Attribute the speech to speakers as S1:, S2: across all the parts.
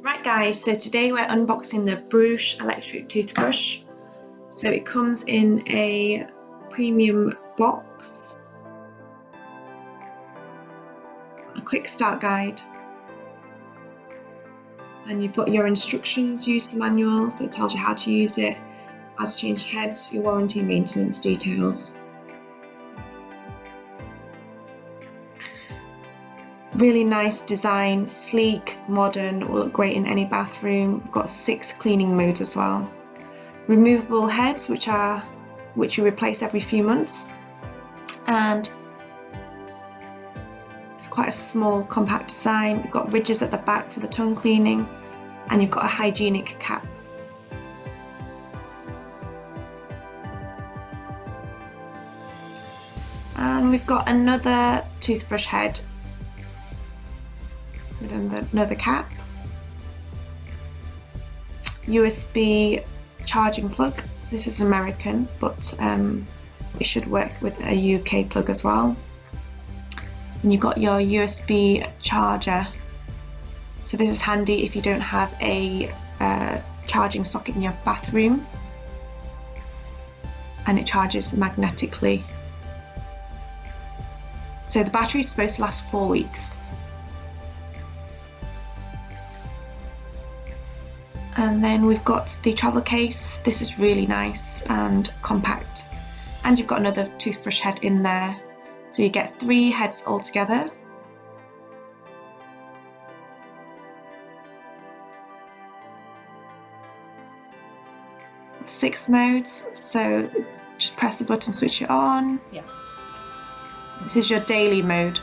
S1: Right guys, so today we're unboxing the Brüush electric toothbrush. So it comes in a premium box, a quick start guide, and you've got your instructions, use the manual, so it tells you how to use it, as change heads, your warranty and maintenance details. Really nice design, sleek, modern, will look great in any bathroom. We've got 6 cleaning modes as well. Removable heads, which you replace every few months, and it's quite a small, compact design. You've got ridges at the back for the tongue cleaning, and you've got a hygienic cap. And we've got another toothbrush head with another cap, USB charging plug. This is American, but it should work with a UK plug as well. And you've got your USB charger, so this is handy if you don't have a charging socket in your bathroom, and it charges magnetically. So the battery is supposed to last 4 weeks. And then we've got the travel case. This is really nice and compact, and you've got another toothbrush head in there, so you get 3 heads altogether. Six modes, so just press the button, switch it on.
S2: Yeah.
S1: This is your daily mode.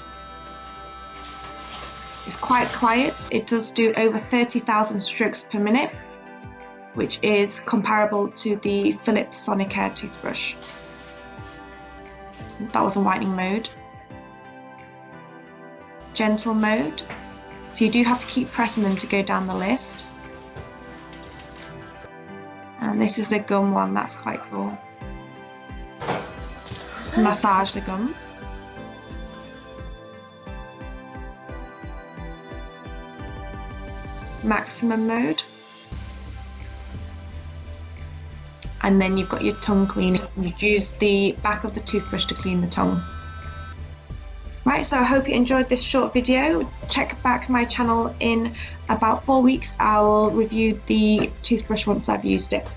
S1: It's quite quiet. It does do over 30,000 strokes per minute, which is comparable to the Philips Sonicare toothbrush. That was a whitening mode. Gentle mode. So you do have to keep pressing them to go down the list. And this is the gum one, that's quite cool. To massage the gums. Maximum mode, and then you've got your tongue cleaning. You use the back of the toothbrush to clean the tongue. Right, so I hope you enjoyed this short video. Check back my channel in about 4 weeks. I will review the toothbrush once I've used it.